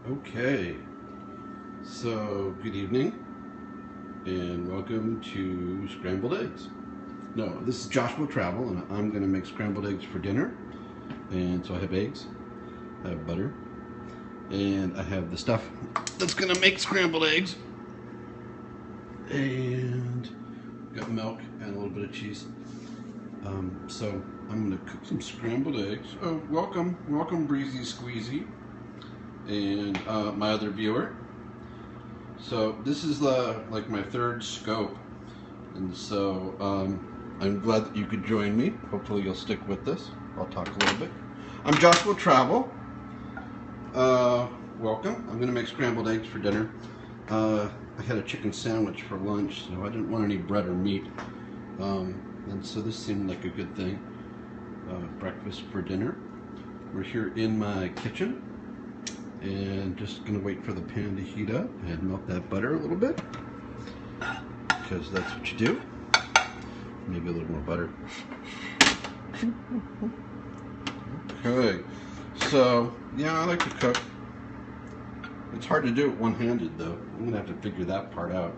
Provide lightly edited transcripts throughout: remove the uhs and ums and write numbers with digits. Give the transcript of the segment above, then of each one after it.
Okay, so good evening and welcome to Scrambled Eggs. No, this is JoshWillTravel and I'm going to make scrambled eggs for dinner. And so I have eggs, I have butter, and I have the stuff that's going to make scrambled eggs. And got milk and a little bit of cheese. So I'm going to cook some scrambled eggs. Oh, welcome Breezy Squeezy. And my other viewer. So this is like my third scope, and so I'm glad that you could join me. Hopefully you'll stick with this. I'll talk a little bit. I'm JoshWillTravel. Welcome. I'm gonna make scrambled eggs for dinner. I had a chicken sandwich for lunch, so I didn't want any bread or meat, and so this seemed like a good thing. Breakfast for dinner. We're here in my kitchen. And just gonna wait for the pan to heat up and melt that butter a little bit, because that's what you do. Maybe a little more butter. Okay, so yeah, I like to cook. It's hard to do it one-handed though. I'm gonna have to figure that part out.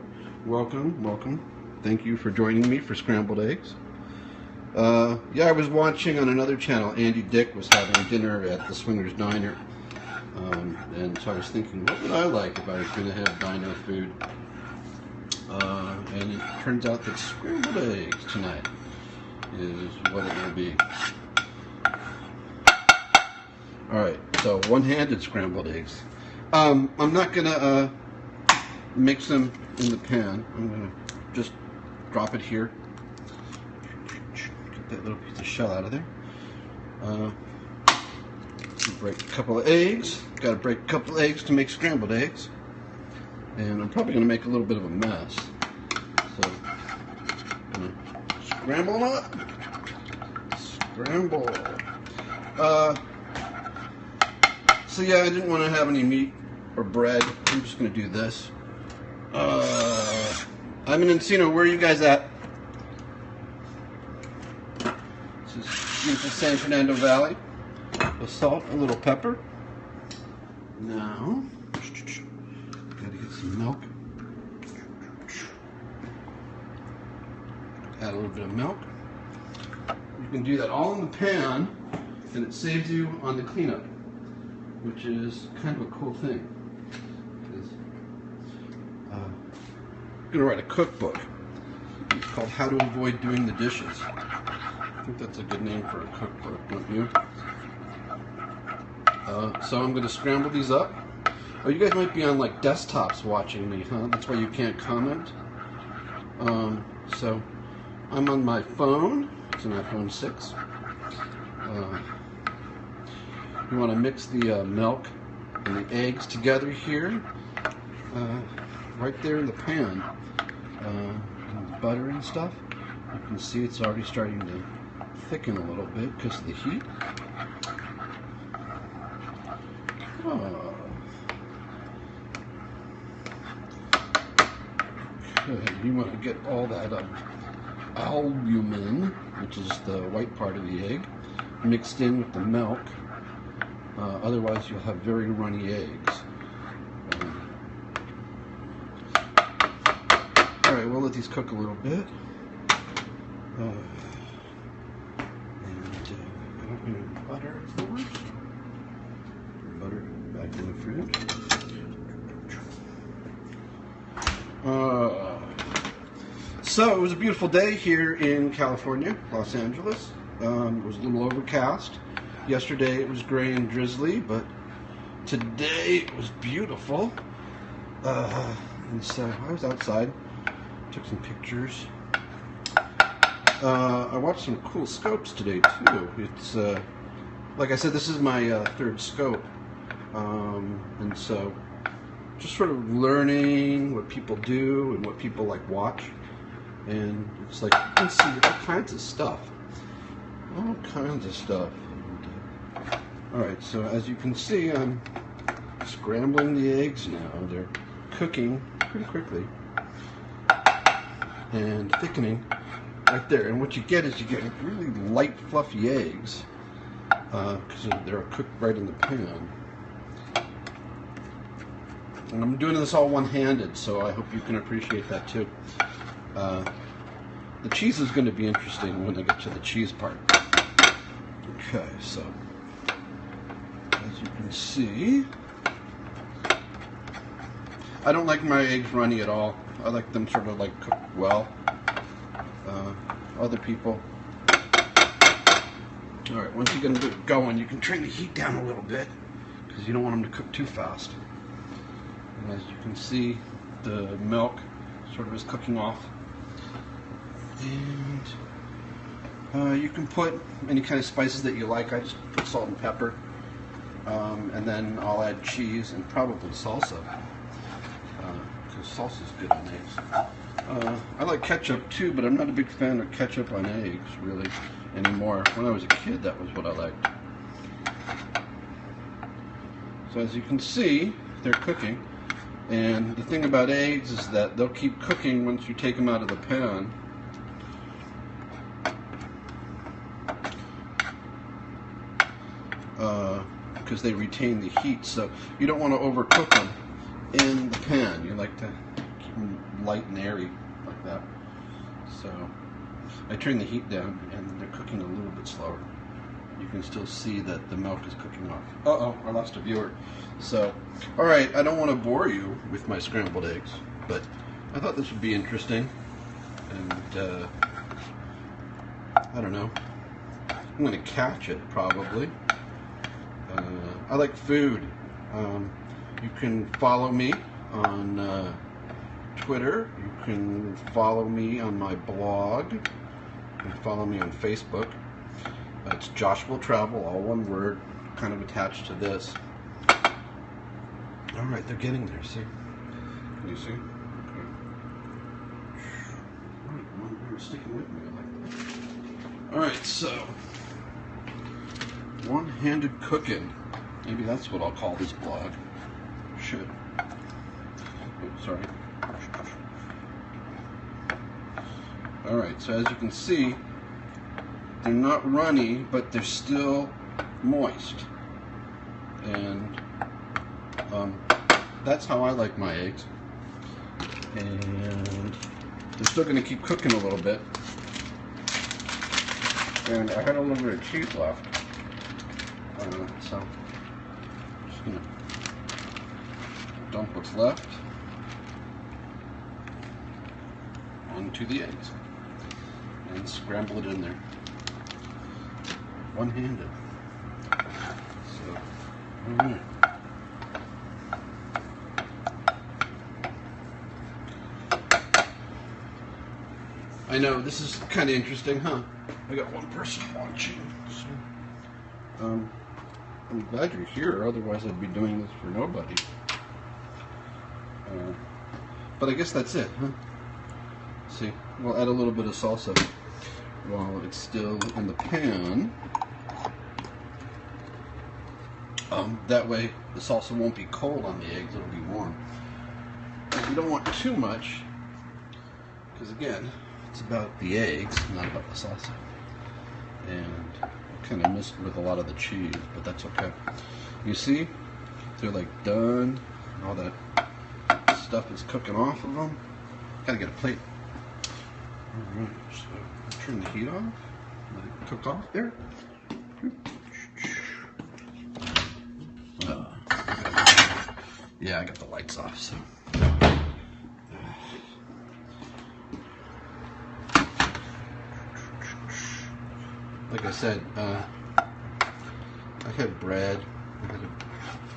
Welcome. Thank you for joining me for scrambled eggs. Yeah, I was watching on another channel, Andy Dick was having dinner at the Swingers Diner. And so I was thinking, what would I like if I was going to have diner food? And it turns out that scrambled eggs tonight is what it will be. Alright, so one-handed scrambled eggs. I'm not going to mix them in the pan. I'm going to just drop it here. Get that little piece of shell out of there. Break a couple of eggs. Got to break a couple of eggs to make scrambled eggs. And I'm probably going to make a little bit of a mess. So, I'm going to scramble them up. Scramble. So yeah, I didn't want to have any meat or bread. I'm just going to do this. I'm in Encino. Where are you guys at? This is beautiful San Fernando Valley. A salt, a little pepper. Now, gotta get some milk. Add a little bit of milk. You can do that all in the pan, and it saves you on the cleanup, which is kind of a cool thing. I'm gonna write a cookbook. It's called How to Avoid Doing the Dishes. I think that's a good name for a cookbook, don't you? So I'm going to scramble these up. Oh, you guys might be on like desktops watching me, huh? That's why you can't comment. So I'm on my phone. It's an iPhone 6. You want to mix the milk and the eggs together here, right there in the pan. And the butter and stuff. You can see it's already starting to thicken a little bit because of the heat. Okay, you want to get all that albumin, which is the white part of the egg, mixed in with the milk. Otherwise, you'll have very runny eggs. All right, we'll let these cook a little bit. And I don't need butter first. Butter back in the fridge. So it was a beautiful day here in California, Los Angeles. It was a little overcast. Yesterday it was gray and drizzly, but today it was beautiful. And so I was outside, took some pictures. I watched some cool scopes today too. It's like I said, this is my third scope. And so just sort of learning what people do and what people like watch, and it's like you can see all kinds of stuff, alright, so as you can see, I'm scrambling the eggs now. They're cooking pretty quickly and thickening right there, and what you get is you get really light fluffy eggs because they're cooked right in the pan. And I'm doing this all one-handed, so I hope you can appreciate that too. The cheese is going to be interesting when I get to the cheese part. Okay, so as you can see, I don't like my eggs runny at all. I like them sort of like cooked well. Other people. Alright, once you get them going, you can turn the heat down a little bit because you don't want them to cook too fast. And as you can see, the milk sort of is cooking off. And you can put any kind of spices that you like. I just put salt and pepper. And then I'll add cheese and probably salsa. Because salsa is good on eggs. I like ketchup too, but I'm not a big fan of ketchup on eggs, really, anymore. When I was a kid, that was what I liked. So as you can see, they're cooking. And the thing about eggs is that they'll keep cooking once you take them out of the pan. Because they retain the heat, so you don't want to overcook them in the pan. You like to keep them light and airy like that. So I turn the heat down and they're cooking a little bit slower. You can still see that the milk is cooking off. Uh-oh, I lost a viewer. So, alright, I don't want to bore you with my scrambled eggs, but I thought this would be interesting. And, I don't know. I'm going to catch it, probably. I like food. You can follow me on Twitter. You can follow me on my blog. You can follow me on Facebook. It's JoshWillTravel, all one word, kind of attached to this. Alright, they're getting there, see? Can you see? Okay. Alright, you're sticking with me. I like that. Alright, so one-handed cooking. Maybe that's what I'll call this blog. Should. Oh, sorry. Alright, so as you can see, they're not runny, but they're still moist. And that's how I like my eggs. And they're still going to keep cooking a little bit. And I had a little bit of cheese left. So I'm just going to dump what's left onto the eggs and scramble it in there. One-handed. So, alright. I know, this is kind of interesting, huh? I got one person watching. So, I'm glad you're here, otherwise I'd be doing this for nobody. But I guess that's it, huh? See, we'll add a little bit of salsa while it's still in the pan. That way the salsa won't be cold on the eggs, it'll be warm. And you don't want too much, because again, it's about the eggs, not about the salsa. And I kind of missed with a lot of the cheese, but that's okay. You see, they're like done, all that stuff is cooking off of them. Gotta get a plate. Alright, so turn the heat off, let it cook off there. Yeah, I got the lights off, so. Like I said, I had bread, I had a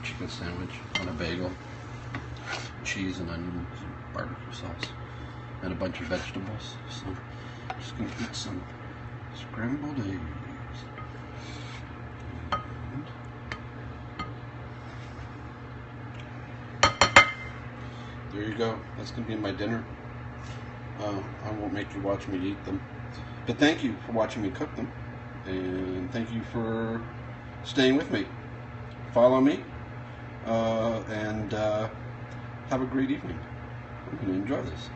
chicken sandwich on a bagel, cheese and onions, and barbecue sauce, and a bunch of vegetables. So I'm just going to eat some scrambled eggs. There you go. That's going to be my dinner. I won't make you watch me eat them. But thank you for watching me cook them. And thank you for staying with me. Follow me. And have a great evening. I'm going to enjoy this.